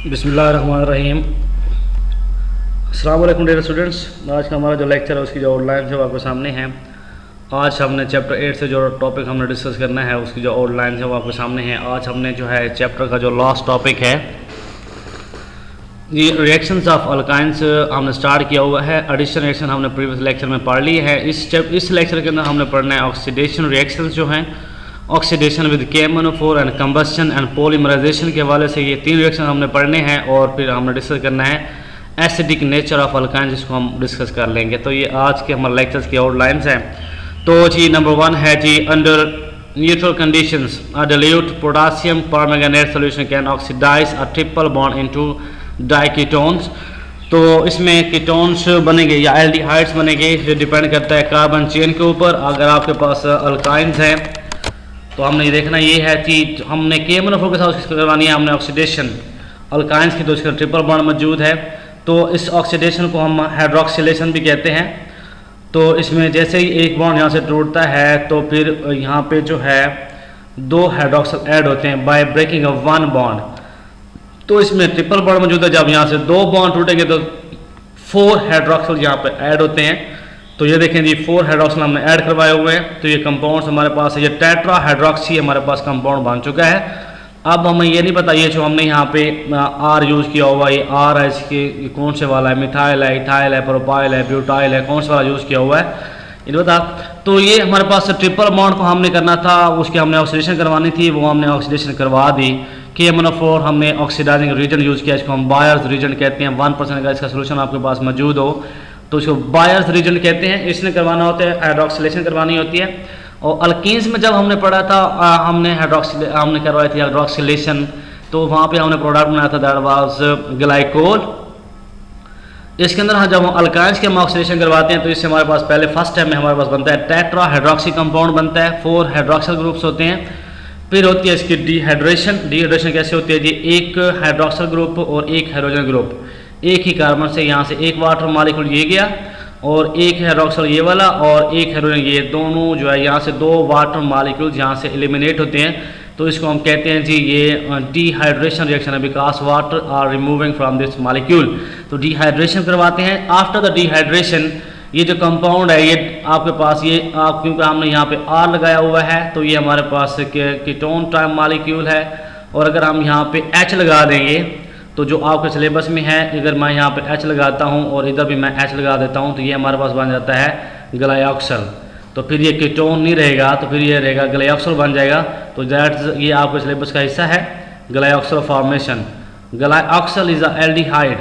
बिस्मिल्लाहिर्रहमानिर्रहीम। अस्सलाम वालेकुम डियर स्टूडेंट्स। आज का हमारा जो लेक्चर है उसकी जो आउटलाइन है वो आपके सामने है। आज हमने चैप्टर 8 से जो टॉपिक हमने डिस्कस करना है उसकी जो आउटलाइन है वो आपके सामने है। आज हमने जो है चैप्टर का जो लास्ट टॉपिक है ये रिएक्शंस ऑफ अल्काइंस हमने स्टार्ट किया हुआ है। एडिशन रिएक्शन हमने प्रीवियस लेक्चर में पढ़ ली है। इस लेक्चर के अंदर हमने पढ़ना है ऑक्सीडेशन रिएक्शंस जो हैं, oxidation with KMnO4 and combustion and polymerization के हवाले से ये तीन रिएक्शन हमने पढ़ने हैं और फिर हमने डिस्कस करना है एसिडिक नेचर ऑफ अल्काइन, जिसको हम डिस्कस कर लेंगे। तो ये आज के हमारे लेक्चर्स की आउटलाइंस हैं। तो जी नंबर 1 है जी under neutral conditions a dilute potassium permanganate solution can oxidise a triple bond into diketones. तो इसमें कीटोन्स बनेंगे या एल्डिहाइड्स बनेंगे, जो डिपेंड करता है कार्बन चेन के ऊपर। अगर आपके पास अल्काइंस हैं तो हमने ये देखना ये है कि हमने KMnO4 के साथ उसकी करवानी है हमने ऑक्सीडेशन। अल्काइंस की तो इसका ट्रिपल बॉन्ड मौजूद है, तो इस ऑक्सीडेशन को हम हाइड्रोक्सिलेशन भी कहते हैं। तो इसमें जैसे ही एक बॉन्ड यहाँ से टूटता है तो फिर यहाँ पे जो है दो हाइड्रोक्सिल ऐड होते हैं by breaking of one bond. तो इसमें ट्रिपल बॉन्ड मौजूद है। जब यहाँ से दो बॉन्ड टूटेंगे तो 4 हाइड्रोक्सिल यहाँ पे ऐड होते हैं। तो ये देखें जी 4 हाइड्रोक्सिल हमने ऐड करवाए हुए हैं। तो ये कंपाउंड्स हमारे पास है, ये टेट्रा हाइड्रोक्सी हमारे पास कंपाउंड बन चुका है। अब हमें ये नहीं पता ये जो हमने यहाँ पे आर यूज़ किया हुआ है, ये आर है, इसके कौन से वाला है, मिथाइल है, इथाइल है, प्रोपाइल है, ब्यूटाइल है, कौन सा वाला यूज़ किया हुआ है ये बता। तो ये हमारे पास ट्रिपल बॉन्ड को हमने करना था, उसकी हमने ऑक्सीडेशन करवानी थी, वो हमने ऑक्सीडेशन करवा दी। KMnO4 हमने ऑक्सीडाइजिंग रीजन यूज़ किया, इसको हम बायर्स रीजन कहते हैं। 1% का इसका सोल्यूशन आपके पास मौजूद हो तो इसको बायर्स रीजन कहते हैं। इसने करवाना होता है, हाइड्रोक्सिलेशन करवानी होती है। और अल्कीन्स में जब हमने पढ़ा था हमने करवाई थी हाइड्रोक्सिलेशन, तो वहाँ पे हमने प्रोडक्ट बनाया था दैट वाज ग्लाइकोल। इसके अंदर जब हम अल्काइंस के हम ऑक्सीडेशन करवाते हैं तो इससे हमारे पास पहले फर्स्ट स्टेप में हमारे पास बनता है टेट्रा हाइड्रोक्सी कंपाउंड बनता है, 4 हाइड्रोक्सिल ग्रुप्स होते हैं। फिर होती है इसकी डिहाइड्रेशन। डिहाइड्रेशन कैसे होती है जी, एक हाइड्रोक्सिल ग्रुप और एक हाइड्रोजन ग्रुप, एक ही कार्बन से यहाँ से एक वाटर मॉलिक्यूल ये गया और एक हाइड्रोक्सिल ये वाला और एक हाइड्रोजन, ये दोनों जो है यहाँ से 2 वाटर मॉलिक्यूल यहाँ से एलिमिनेट होते हैं। तो इसको हम कहते हैं जी ये डिहाइड्रेशन रिएक्शन है, because water are removing from this molecule. तो डिहाइड्रेशन करवाते हैं। आफ्टर द डिहाइड्रेशन ये जो कंपाउंड है ये आपके पास ये आप क्योंकि हमने यहाँ पे आर लगाया हुआ है तो ये हमारे पास कीटोन टाइप मॉलिक्यूल है। और अगर हम यहाँ पे H लगा देंगे तो जो आपके सिलेबस में है, अगर मैं यहाँ पे H लगाता हूँ और इधर भी मैं H लगा देता हूँ तो ये हमारे पास बन जाता है ग्लाइऑक्सल। तो फिर ये कीटोन नहीं रहेगा, तो फिर ये रहेगा ग्लाइऑक्सल बन जाएगा। तो दैट ये आपके सिलेबस का हिस्सा है ग्लाइऑक्सल फॉर्मेशन। ग्लाइऑक्सल इज अ एल्डिहाइड,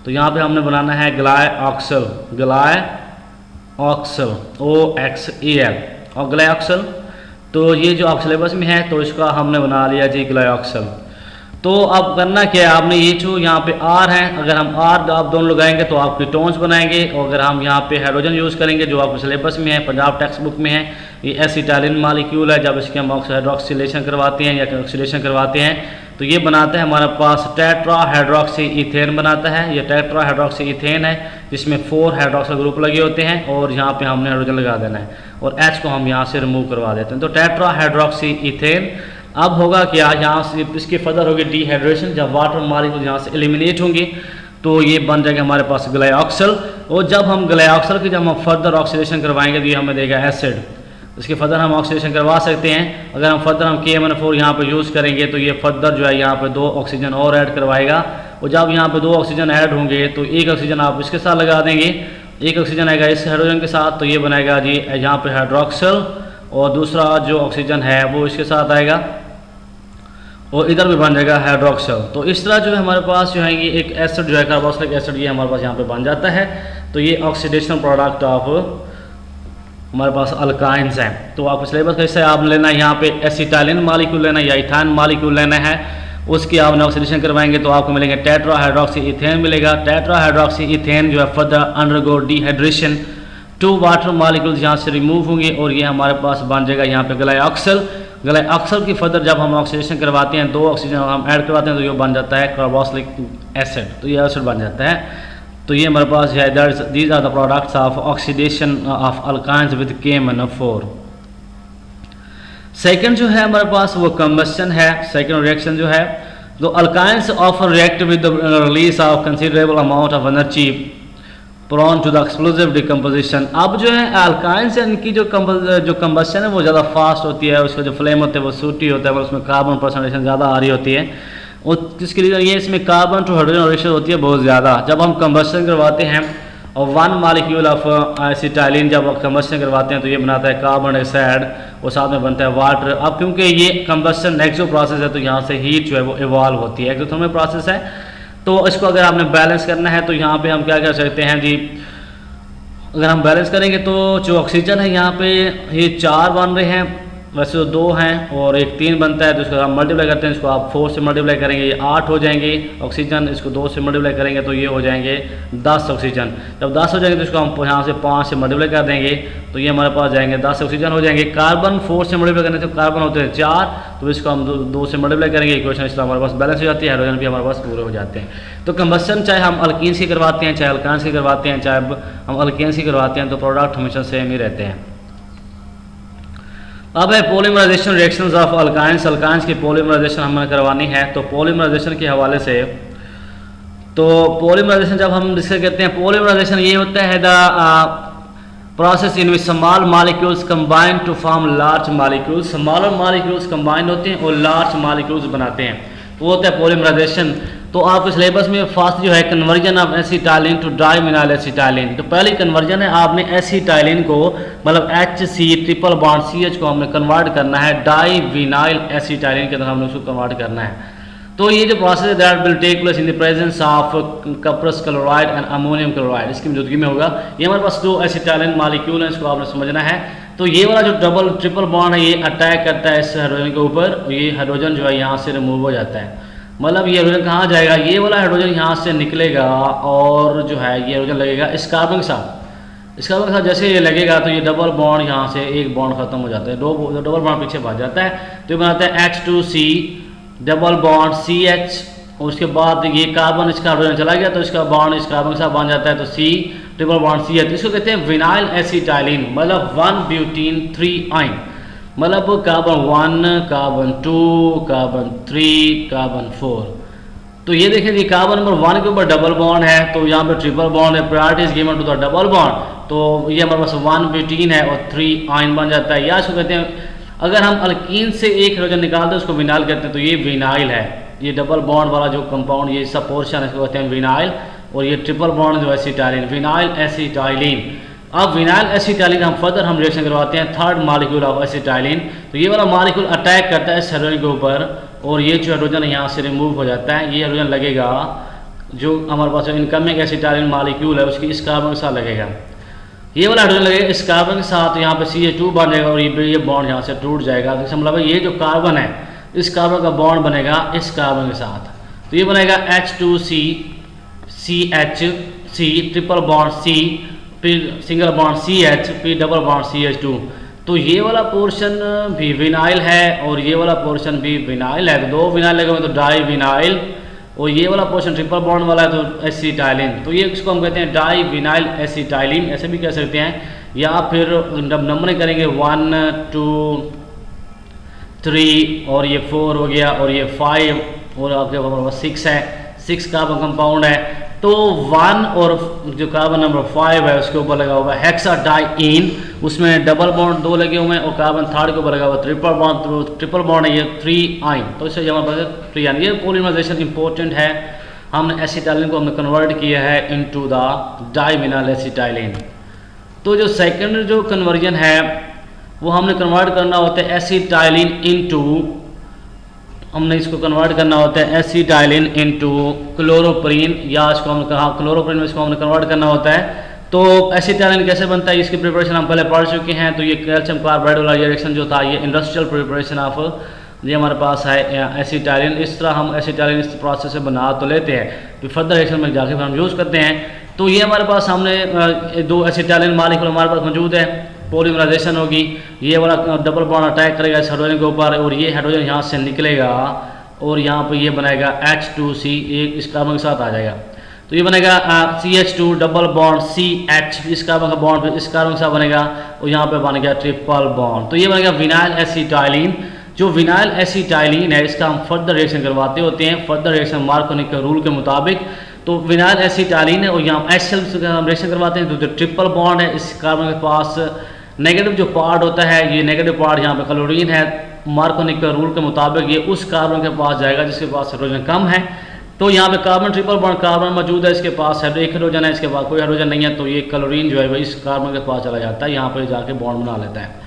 तो यहाँ पे हमने बनाना है ग्लाइऑक्सल, ग्लाइऑक्सल OXAL और ग्लाइऑक्सल। तो ये जो आप सिलेबस में है तो इसका हमने बना लिया जी ग्लाइऑक्सल। तो अब करना क्या है, आपने ये जो यहाँ पे R है, अगर हम R आप दोनों लगाएंगे तो आप कीटोन्स बनाएंगे। और अगर हम यहाँ पे हाइड्रोजन यूज़ करेंगे जो आपके सिलेबस में है, पंजाब टेक्स्ट बुक में है, ये एसिटाइलिन मॉलिक्यूल है। जब इसके हम हाइड्रोक्सिलेशन करवाते हैं या ऑक्सीडेशन करवाते हैं तो ये बनाता है हमारे पास टेट्रा हाइड्रोक्सी इथेन बनाता है। ये टेट्रा हाइड्रोक्सी इथेन है जिसमें 4 हाइड्रोक्सिल ग्रुप लगे होते हैं और यहाँ पे हमने हाइड्रोजन लगा देना है और H को हम यहाँ से रिमूव करवा देते हैं। तो टेट्रा हाइड्रोक्सी इथेन। अब होगा क्या, यहाँ से इसकी फर्दर होगी डिहाइड्रेशन। जब वाटर मॉलिक्यूल यहाँ से एलिमिनेट होंगे तो ये बन जाएगा हमारे पास ग्लाइऑक्सल। और जब हम ग्लाइऑक्सल की जब हम फर्दर ऑक्सीडेशन करवाएंगे तो ये हमें देगा एसिड। इसके फर्दर हम ऑक्सीडेशन करवा सकते हैं। अगर हम फर्दर हम KMnO4 यहाँ पे यूज़ करेंगे तो ये फर्दर जो है यहाँ पे 2 ऑक्सीजन और ऐड करवाएगा। और जब यहाँ पे 2 ऑक्सीजन ऐड होंगे तो एक ऑक्सीजन आप इसके साथ लगा देंगे, एक ऑक्सीजन आएगा इस हाइड्रोजन के साथ, तो ये बनेगा जी यहाँ पे हाइड्रोक्सल। और दूसरा जो ऑक्सीजन है वो इसके साथ आएगा और इधर भी बन जाएगा हाइड्रोक्सल। तो इस तरह जो है हमारे पास जो है ये एक एसिड जो है कार्बोक्सिलिक एसिड ये हमारे पास यहाँ पे बन जाता है। तो ये ऑक्सीडेशन प्रोडक्ट ऑफ हमारे पास अल्काइंस हैं। तो आपको सिलेबस का हिस्सा आपने लेना है, यहाँ पे एसिटाइलिन मॉलिक्यूल लेना है या इथाइन मॉलिक्यूल लेना है, उसकी आपने ऑक्सीडेशन करवाएंगे तो आपको मिलेंगे टेट्रा हाइड्रोक्सी इथेन मिलेगा। टेट्रा हाइड्रोक्सी इथेन जो है further undergo dehydration, 2 water molecules यहाँ से रिमूव होंगे और ये हमारे पास बन जाएगा यहाँ पे ग्लाइऑक्सल। ग्लाइऑक्सल की फर्दर जब हम ऑक्सीडेशन करवाते हैं 2 ऑक्सीजन हम ऐड करवाते हैं तो ये बन जाता है कार्बोक्सिलिक एसिड, तो ये एसिड बन जाता है। तो ये हमारे पास है these are the products of oxidation of alkynes with KMnO4। Second जो है हमारे पास वो कंबस्शन है। सेकंड रिएक्शन जो है The alkynes often react with the release of considerable amount of energy prone to the explosive decomposition. अब जो है अल्काइंस इनकी जो कंबस्शन है वो ज़्यादा फास्ट होती है, उसका जो फ्लेम होता है वो सूटी होता है, उसमें कार्बन परसेंटेशन ज़्यादा आ रही होती है, और जिसके लिए ये इसमें कार्बन टू हाइड्रोजन रेशियो होती है बहुत ज़्यादा। जब हम कंबस्शन करवाते हैं और 1 मॉलिक्यूल ऑफ एसिटाइलिन जब कंबस्शन करवाते हैं तो ये बनाता है कार्बन डाइऑक्साइड और साथ में बनता है वाटर। अब क्योंकि ये कंबस्शन एक्सो प्रोसेस है तो यहाँ से हीट जो है वो इवॉल्व होती है, एक्सोथर्मल प्रोसेस है। तो इसको अगर आपने बैलेंस करना है तो यहाँ पे हम क्या कर सकते हैं जी, अगर हम बैलेंस करेंगे तो जो ऑक्सीजन है यहाँ पे ये 4 बन रहे हैं, वैसे तो 2 हैं और एक 3 बनता है, तो इसको हम मल्टीप्लाई करते हैं, इसको आप 4 से मल्टीप्लाई करेंगे ये 8 हो जाएंगे ऑक्सीजन, इसको 2 से मल्टीप्लाई करेंगे तो ये हो जाएंगे 10 ऑक्सीजन। जब 10 हो जाएंगे तो इसको हम यहाँ से 5 से मल्टीप्लाई कर देंगे तो ये हमारे पास जाएंगे 10 ऑक्सीजन हो जाएंगे। कार्बन 4 से मल्टीप्लाई करने से कार्बन होते हैं 4, तो इसको हम 2 से मल्टीप्लाई करेंगे, इक्वेशन इस तरह हमारे पास बैलेंस हो जाती है, हाइड्रोजन भी हमारे पास पूरे हो जाते हैं। तो कंबस्शन चाहे हम अल्कीन्स की करवाते हैं, चाहे अल्कान्स की करवाते हैं, चाहे हम अल्केन्स की करवाते हैं, तो प्रोडक्ट हमेशा सेम ही रहते हैं। अब है polymerization reactions of alkynes. Alkynes की पॉलीमराइजेशन हमें करवानी है, तो पॉलीमराइजेशन के हवाले से तो पॉलीमराइजेशन जब हम डिस्कस करते हैं, पॉलीमराइजेशन ये होता है the process in which small molecules combine to form large molecules. Smaller molecules combine होते हैं और लार्ज मॉलिक्यूल्स बनाते हैं, तो वो होता है पॉलीमराइजेशन। तो आपके सिलेबस में फर्स्ट जो है conversion of acetylene to divinyl acetylene, तो पहली कन्वर्जन है आपने एसिटाइलिन को मतलब HC ट्रिपल बॉन्ड CH को हमने कन्वर्ट करना है डाइविनाइल एसिटाइलिन के अंदर हमने उसको कन्वर्ट करना है। तो ये जो प्रोसेस है that will take place in the presence of cuprous chloride and ammonium chloride, इसकी मौजूदगी में होगा। ये हमारे पास 2 एसिटाइलिन मॉलिक्यूल है, इसको आपने समझना है। तो ये वाला जो डबल ट्रिपल बॉन्ड है ये अटैक करता है इस हाइड्रोजन के ऊपर, और ये हाइड्रोजन जो है यहाँ से रिमूव हो जाता है, मतलब ये हाइड्रोजन कहाँ जाएगा, ये वाला हाइड्रोजन यहाँ से निकलेगा और जो है ये हाइड्रोजन लगेगा इस कार्बन के साथ। इस कार्बन के साथ जैसे ये लगेगा तो ये डबल बॉन्ड यहाँ से एक बॉन्ड खत्म हो जाता है, डबल बॉन्ड पीछे भाग जाता है, तो ये बनाता है H2C डबल बॉन्ड CH, और उसके बाद ये कार्बन इसका हाइड्रोजन चला गया तो इसका बॉन्ड इस कार्बन के साथ बन जाता है, तो C ट्रिपल बॉन्ड CH। इसको कहते हैं विनाइल एसिटाइलिन, मतलब 1 ब्यूटीन 3 आइन, मतलब कार्बन 1 कार्बन 2 कार्बन 3 कार्बन 4। तो ये देखें जी कार्बन नंबर 1 के ऊपर डबल बॉन्ड है, तो यहाँ पे ट्रिपल बॉन्ड है, priority is given to the double bond, तो ये हमारे पास 1 ब्यूटीन है और 3 आइन बन जाता है। या इसको कहते हैं अगर हम अल्कीन से एक हाइड्रोजन निकालते हैं उसको विनाइल कहते हैं, तो ये विनाइल है, ये डबल बॉन्ड वाला जो कंपाउंड ये सब पोर्शन है इसको कहते हैं विनाइल, और ये ट्रिपल बॉन्ड जो एसिटाइलिन विनाइल एसिटाइलिन। अब विनाइल एसिटाइलिन हम फर्दर हम रिएक्शन करवाते हैं थर्ड मॉलिक्यूल ऑफ एसिटाइलिन, तो ये वाला मॉलिक्यूल अटैक करता है इस हाइड्रोजन के ऊपर और ये जो हाइड्रोजन यहाँ से रिमूव हो जाता है, ये हाइड्रोजन लगेगा जो हमारे पास इनकमिंग एसिटाइलिन मॉलिक्यूल है उसकी इस कार्बन के साथ लगेगा, ये वाला हाइड्रोजन लगेगा इस कार्बन के साथ, यहाँ पे CH2 बन जाएगा और ये बॉन्ड यहाँ से टूट जाएगा। तो मतलब ये जो कार्बन है इस कार्बन का बॉन्ड बनेगा इस कार्बन के साथ, तो ये बनेगा H2C CHC triple bond C फिर सिंगल बॉन्ड CH फिर डबल बॉन्ड CH2। तो ये वाला पोर्शन भी विनाइल है और ये वाला पोर्शन भी विनाइल है, तो 2 विनाइल लगे हुए तो डाई विनाइल, और ये वाला पोर्शन ट्रिपल बॉन्ड वाला है तो एसिटाइलिन, तो ये इसको हम कहते हैं डाई विनाइल एसिटाइलिन, ऐसे भी कह सकते हैं। या फिर जब नंबरिंग करेंगे 1 2 3 और ये 4 हो गया और ये 5 और आपके पास 6 है, 6 कार्बन कंपाउंड है, तो 1 और जो कार्बन नंबर 5 है उसके ऊपर लगा हुआ है हेक्साडाइइन, उसमें डबल बॉन्ड 2 लगे हुए हैं और कार्बन थर्ड के ऊपर लगा हुआ है ट्रिपल बॉन्ड है ये 3 आइन, तो इससे हमारे पास 3 आइन। ये पॉलीमराइजेशन इंपॉर्टेंट है, हमने एसिटाइलिन को हमने कन्वर्ट किया है इनटू द डाइविनाइल एसिटाइलिन। तो जो सेकंड जो कन्वर्जन है वो हमने कन्वर्ट करना होता है एसिटाइलिन इनटू, हमने इसको कन्वर्ट करना होता है एसिटाइलिन इनटू क्लोरोप्रीन, या इसको हमने कहा क्लोरोप्रीन में इसको हमने कन्वर्ट करना होता है। तो एसिटाइलिन कैसे बनता है इसकी प्रिपरेशन हम पहले पढ़ चुके हैं। तो ये कैल्शियम कार्बाइड वाला रिएक्शन जो था ये इंडस्ट्रियल प्रिपरेशन ऑफ ये हमारे पास है एसिटाइलिन। इस तरह हम एसिटाइलिन इस प्रोसेस से बना तो लेते हैं, फिर फर्दर रिएक्शन में जाके फिर हम यूज़ करते हैं। तो ये हमारे पास सामने 2 एसिटाइलिन मॉलिक्यूल हमारे पास मौजूद है, पॉलीमराइजेशन होगी, ये वाला डबल बॉन्ड अटैक करेगा इस हाइड्रोजन के ऊपर और ये हाइड्रोजन यहाँ से निकलेगा और यहाँ पर ये बनाएगा H2C, एक इस कार्बन के साथ आ जाएगा, तो ये बनेगा CH2 डबल बॉन्ड CH, इस कार्बन का बॉन्ड इस कार्बन के साथ बनेगा और यहाँ पे बन गया ट्रिपल बॉन्ड, तो ये बनेगा विनाइल एसिटाइलिन। जो विनाइल एसिटाइलिन है इसका हम फर्दर रिएक्शन करवाते होते हैं, फर्दर रिएक्शन मार्कोनी के रूल के मुताबिक। तो विनाइल एसिटाइलिन है और यहाँ HCl से हम रिएक्शन करवाते हैं, तो जो ट्रिपल बॉन्ड है इस कार्बन के पास नेगेटिव जो पार्ट होता है, ये नेगेटिव पार्ट यहाँ पे क्लोरीन है, मार्कोनी के रूल के मुताबिक ये उस कार्बन के पास जाएगा जिसके पास हाइड्रोजन कम है। तो यहाँ पे कार्बन ट्रिपल बॉन्ड कार्बन मौजूद है, इसके पास एक हाइड्रोजन है, इसके पास कोई हाइड्रोजन नहीं है, तो ये क्लोरीन जो है वो इस कार्बन के पास चला जाता है, यहाँ पे जाके बॉन्ड बना लेता है।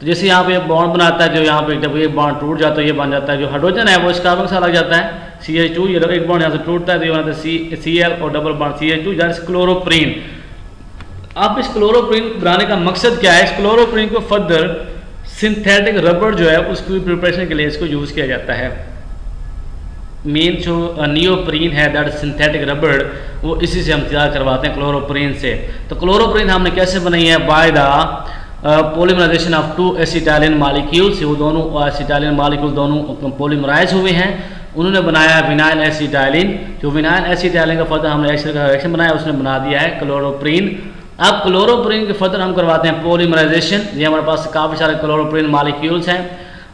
तो जैसे यहाँ पे बॉन्ड बनाता है, जो यहाँ पे जब ये बॉन्ड टूट जाता है ये बन जाता है, जो हाइड्रोजन है वो इस कार्बन के साथ लग जाता है CH2, ये एक बॉन्ड यहाँ से टूटता है तो ये बनाता है Cl और double bond CH2 that is chloroprene. अब इस क्लोरोप्रीन बनाने का मकसद क्या है, इस क्लोरोप्रीन को फर्दर सिंथेटिक रबर जो है उसकी प्रिपरेशन के लिए इसको यूज़ किया जाता है। मेन जो नियोप्रीन है दैट सिंथेटिक रबर, वो इसी से हम तैयार करवाते हैं क्लोरोप्रीन से। तो क्लोरोप्रीन हमने कैसे बनाई है, by the polymerization of 2 acetylene molecules. वो दोनों एसिटाइलिन मॉलिक्यूल दोनों पॉलीमराइज हुए हैं, उन्होंने बनाया विनाइल एसिटाइलिन। जो विनाइल एसिटाइलिन का फर्दर हमने रिएक्शन बनाया, उसने बना दिया है क्लोरोप्रीन। अब क्लोरोप्रीन के फर्दर हम करवाते हैं पॉलीमराइजेशन। ये हमारे पास काफ़ी सारे क्लोरोप्रीन मॉलिक्यूल्स हैं,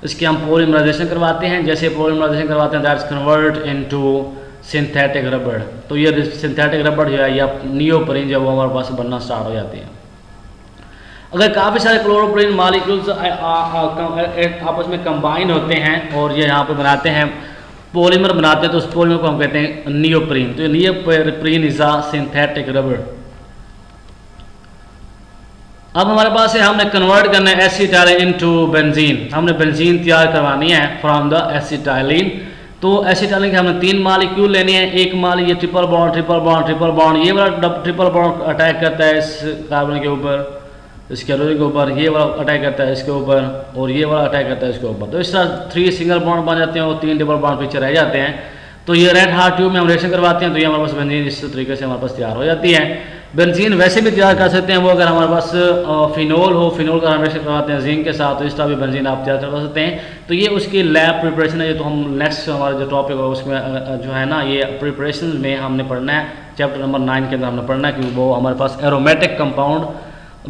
इसके हम पॉलीमराइजेशन करवाते हैं। जैसे पॉलीमराइजेशन करवाते हैं that's convert into synthetic rubber. तो ये सिंथेटिक रबर जो है या नियोप्रीन जो है वो हमारे पास बनना स्टार्ट हो जाती है। अगर काफ़ी सारे क्लोरोप्रीन मॉलिक्यूल्स आपस में कंबाइन होते हैं और ये यहाँ पे बनाते हैं पॉलीमर बनाते हैं, तो उस पॉलीमर को हम कहते हैं नियोप्रीन। तो neoprene is a synthetic rubber. अब हमारे पास है, हमने कन्वर्ट करना है एसिटाइलिन इनटू बेंजीन। हमने बेंजीन तैयार करवानी है फ्रॉम द एसिटाइलिन। तो एसिटाइलिन के हमने 3 मॉलिक्यूल लेने हैं। एक मॉलिक्यूल ये triple bond triple bond triple bond, ये वाला ट्रिपल बॉन्ड अटैक करता है इस कार्बन के ऊपर, इसके हाइड्रोजन के ऊपर, ये वाला अटैक करता है इसके ऊपर और ये वाला अटैक करता है इसके ऊपर। तो इस तरह 3 सिंगल बॉन्ड बन जाते हैं और 3 डबल बॉन्ड पीछे रह जाते हैं। तो ये रेड हार्ट ट्यूब में हम रिएक्शन करवाते हैं, तो ये हमारे पास बेंजीन इस तरीके से हमारे पास तैयार हो जाती है। बेंजीन वैसे भी तैयार कर सकते हैं, वो अगर हमारे पास फिनोल हो, फिनोल का हम रिएक्शन करवाते हैं जिंक के साथ, तो इस तरह भी बेंजीन आप तैयार करवा सकते हैं। तो ये उसकी लैब प्रिपरेशन है, ये तो हम नेक्स्ट हमारा जो टॉपिक है उसमें जो है ना, ये प्रिपरेशन में हमने पढ़ना है, चैप्टर नंबर 9 के अंदर हमने पढ़ना है, क्योंकि वो हमारे पास एरोमेटिक कंपाउंड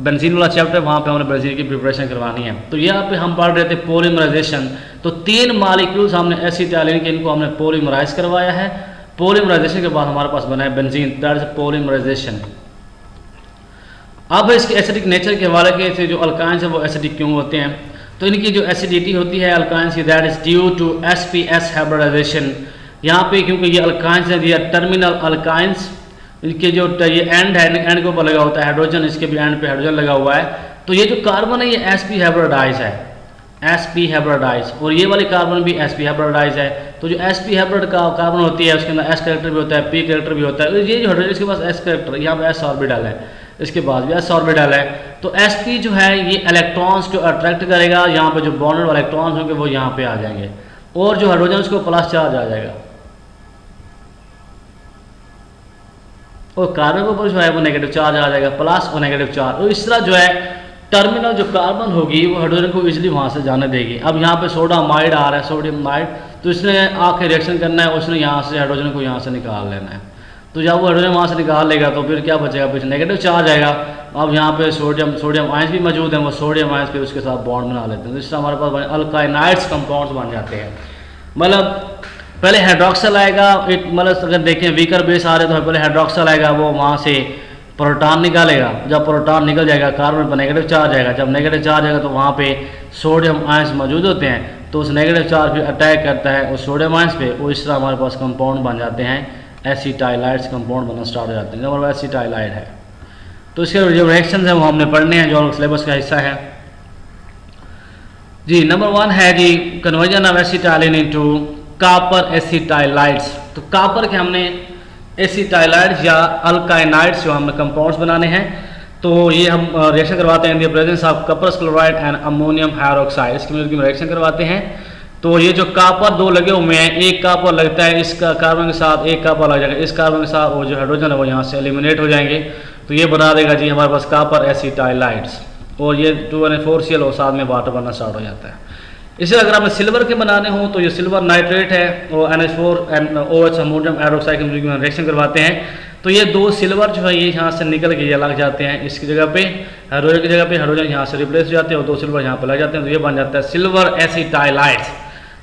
बेंजीन वाला चैप्टर, वहाँ पे हमने बेंजीन की प्रिपरेशन करवानी है। तो यहाँ पे हम पढ़ रहे थे पॉलीमराइजेशन। तो 3 मॉलिक्यूल्स हमने एसिटाइलिन के, इनको हमने पॉलीमराइज करवाया है। पॉलीमराइजेशन के बाद हमारे पास बना है बेंजीन, दैट इज पॉलीमराइजेशन। अब इसके एसिडिक नेचर के हवाले से जो अल्काइंस है वो एसिडिक क्यों होते हैं, तो इनकी जो एसिडिटी होती है अल्काइंस की, that is due to sp_s hybridization. यहाँ पे क्योंकि ये अल्काइंस है, ये टर्मिनल अल्काइंस, इनके जो ये एंड है, एंड के ऊपर लगा होता है हाइड्रोजन, इसके भी एंड पे हाइड्रोजन लगा हुआ है। तो ये जो कार्बन है ये sp हाइब्रिडाइज है, sp हाइब्रिडाइज, और ये वाली कार्बन भी sp हाइब्रिडाइज है। तो जो sp हाइब्रिड का कार्बन होती है उसके अंदर s कैरेक्टर भी होता है, p कैरेक्टर भी होता है। ये जो हाइड्रोजन इसके पास s कैरेक्टर, यहाँ पे s ऑर्बिटल है, इसके बाद भी s ऑर्बिटल है। तो sp जो है ये इलेक्ट्रॉन्स को अट्रैक्ट करेगा, यहाँ पे जो बॉन्डेड इलेक्ट्रॉन्स होंगे वो यहाँ पे आ जाएंगे, और जो हाइड्रोजन उसको प्लस चार्ज आ जाएगा, और कार्बन के ऊपर जो है वो नेगेटिव चार्ज आ जाएगा, प्लस और नेगेटिव चार्ज। और इस तरह जो है टर्मिनल जो कार्बन होगी वो हाइड्रोजन को इजीली वहाँ से जाने देगी। अब यहाँ पे सोडामाइड आ रहा है, सोडियमाइड, तो इसने आके रिएक्शन करना है, उसने यहाँ से हाइड्रोजन को यहाँ से निकाल लेना है। तो जब वो हाइड्रोजन वहाँ से निकाल लेगा तो फिर क्या बचेगा, पीछे नेगेटिव चार्ज आएगा। अब यहाँ पे सोडियम आयंस भी मौजूद हैं, वो सोडियम आयंस पे उसके साथ बॉन्ड बना लेते हैं। तो इससे हमारे पास अल्काइनाइड्स कंपाउंड्स बन जाते हैं। मतलब पहले हाइड्रोक्सल आएगा, एक मतलब अगर देखें वीकर बेस आ रहे तो पहले हाइड्रोक्सल आएगा, वो वहाँ से प्रोटॉन निकालेगा। जब प्रोटॉन निकल जाएगा कार्बन पर नेगेटिव चार्ज आएगा, जब नेगेटिव चार्ज आएगा तो वहाँ पे सोडियम आयंस मौजूद होते हैं, तो उस नेगेटिव चार्ज फिर अटैक करता है उस सोडियम आयंस पे, और इस तरह हमारे पास कंपाउंड बन जाते हैं, एसिटाइलाइड्स कंपाउंड बनना स्टार्ट हो जाते हैं। हमारे पास एसिटाइलाइड है, तो इसके जो रिएक्शन है वो हमने पढ़ने हैं, जो सिलेबस का हिस्सा है जी। नंबर 1 है जी conversion of acetylene into copper acetylides. तो कॉपर के हमने एसिटाइलाइड्स या अल्काइनाइड्स जो हमने कंपाउंड्स बनाने हैं, तो ये हम रिएक्शन करवाते हैं इन the presence of copper chloride and ammonium hydroxide, इसकी मदद से रिएक्शन करवाते हैं। तो ये जो कॉपर 2 लगे हुए हैं, एक कॉपर लगता है इसका कार्बन के साथ, एक कॉपर लग जाएगा इस कार्बन के साथ, और जो हाइड्रोजन है वो यहाँ से एलिमिनेट हो जाएंगे। तो ये बना देगा जी हमारे पास कॉपर एसिटाइलाइड्स, और ये 2NH4Cl और साथ में वाटर बनना स्टार्ट हो जाता है। इसे अगर हमें सिल्वर के बनाने हो तो ये सिल्वर नाइट्रेट है, और NH4 OH अमोनियम हाइड्रोक्साइड की रिएक्शन करवाते हैं, तो ये दो सिल्वर जो है ये यहाँ से निकल के ये लग जाते हैं इसकी जगह पे, हाइड्रोजन की जगह पे हाइड्रोजन यहाँ से रिप्लेस हो जाते हैं और दो सिल्वर यहाँ पे लग जाते हैं, तो ये बन जाता है सिल्वर एसिटाइलाइड्स।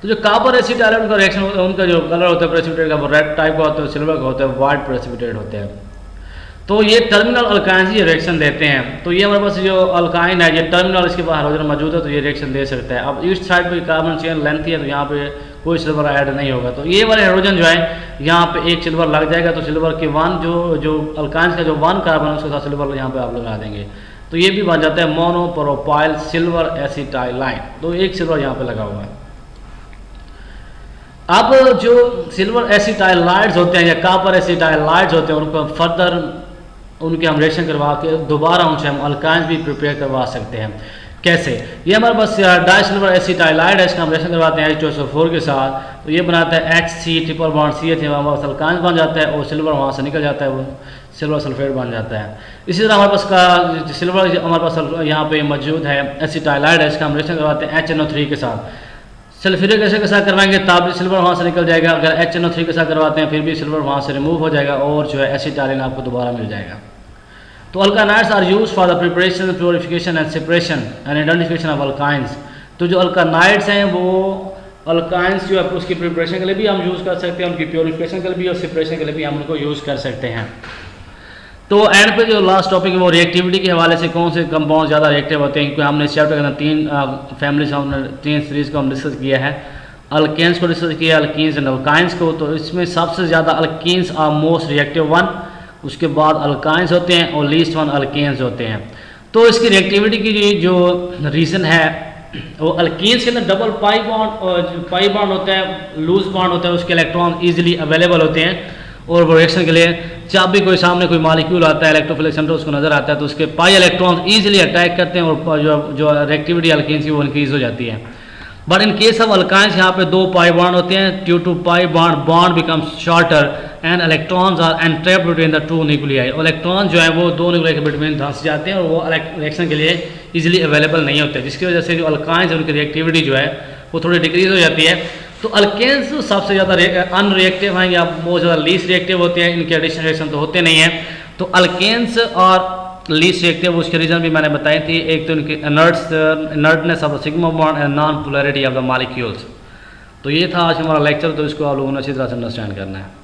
तो जो कॉपर एसिटाइलाइड का रिएक्शन होता है उनका जो कलर होता है प्रेसिपिटेट का वो रेड टाइप का होता है, सिल्वर का होता है वाइट प्रेसिपिटेट होते हैं। तो ये टर्मिनल अल्काइन ये रिएक्शन देते हैं। तो ये हमारे पास जो अल्काइन है ये टर्मिनल इसके पास हाइड्रोजन मौजूद है तो ये रिएक्शन दे सकता है। अब ईस्ट साइड पे कार्बन चेन लेंथी है तो यहाँ पे कोई सिल्वर ऐड नहीं होगा, तो ये वाले हाइड्रोजन जो है यहाँ पे एक सिल्वर लग जाएगा, तो सिल्वर के वन जो अल्काइन का जो वन कार्बन है उसके साथ सिल्वर यहाँ पे आप लगा देंगे, तो ये भी बन जाता है मोनोप्रोपाइल सिल्वर एसिटाइलाइन। तो एक सिल्वर यहाँ पे लगा हुआ है। अब जो सिल्वर एसिटाइलाइड्स होते हैं या कॉपर एसिटाइलाइड्स होते हैं उनको फर्दर उनके हम रिएक्शन करवा के दोबारा उनसे हम अल्काइंस भी प्रिपेयर करवा सकते हैं। कैसे? ये हमारे पास डाई सिल्वर एसिटाइलाइड है, इसका हम रिएक्शन करवाते हैं H2SO4 के साथ, तो ये बनाता है HC ट्रिपल बॉन्ड CH, हमारे पास अल्काइंस बन जाता है और सिल्वर वहाँ से निकल जाता है, वो सिल्वर सल्फेट बन जाता है। इसी तरह हमारे पास का सिल्वर हमारे पास यहाँ पे मौजूद है एसिटाइलाइड है, इसका हम रिएक्शन करवाते हैं HNO3 के साथ। सल्फ्यूरिक एसिड के साथ करवाएंगे तब भी सिल्वर वहाँ से निकल जाएगा, अगर HNO3 के साथ करवाते हैं फिर भी सिल्वर वहाँ से रिमूव हो जाएगा और जो है एसिटाइलिन आपको दोबारा मिल जाएगा। तो alkynides are use for the preparation, purification and separation and identification of alkynes. तो जो अल्कानाइड्स हैं वो अल्काइंस जो है उसकी प्रिपरेशन के लिए भी हम यूज़ कर सकते हैं, उनकी प्योरिफिकेशन के लिए भी और सेपरेशन के लिए भी हम उनको यूज़ कर सकते हैं। तो एंड पे जो लास्ट टॉपिक है वो रिएक्टिविटी के हवाले से कौन से कंपाउंड ज़्यादा रिएक्टिव होते हैं, क्योंकि हमने इस चैप्टर के अंदर तीन फैमिलीज हमने तीन सीरीज़ को हम डिस्कस किया है। अल्केन्स को डिस्कस किया, अल्कीन्स एंड अल्काइंस को। तो इसमें सबसे ज़्यादा alkenes are most reactive one, उसके बाद अल्काइंस होते हैं और लीस्ट वन अल्केन्स होते हैं। तो इसकी रिएक्टिविटी की जो रीज़न है वो अल्कीन्स के अंदर डबल पाई बॉन्ड होता है, लूज बॉन्ड होता है, उसके इलेक्ट्रॉन ईजिली अवेलेबल होते हैं और वो रिएक्शन के लिए जब भी कोई सामने कोई मॉलिक्यूल आता है इलेक्ट्रोफिलिक सेंटर उसको नजर आता है तो उसके पाई इलेक्ट्रॉन्स ईजिली अटैक करते हैं और जो रिएक्टिविटी अल्कीन्स की वो इंक्रीज हो जाती है। But in case of alkynes यहाँ पे दो पाई बॉन्ड होते हैं, due to pi bond becomes shorter and electrons are entrapped between the two nuclei. Electron जो है वो दो न्यूक्लियाई के बिटवीन धंस जाते हैं और वो रिएक्शन के लिए इजीली अवेलेबल नहीं होते, जिसकी वजह से जो अल्काइंस उनकी रिएक्टिविटी जो है वो थोड़ी डिक्रीज हो जाती है। तो अल्केन्स सबसे ज़्यादा अनरिएक्टिव हैं या बहुत ज़्यादा लीस्ट रिएक्टिव होते हैं, इनके एडिशन रिएक्शन तो होते नहीं हैं। तो अल्केन्स और लीस्ट रिएक्टिव उसके रीज़न भी मैंने बताई थी, एक तो इनकी inertness of the sigma bond and non polarity of the molecules. तो ये था आज हमारा लेक्चर, तो इसको आप लोगों ने अच्छी तरह से अंडरस्टैंड करना है।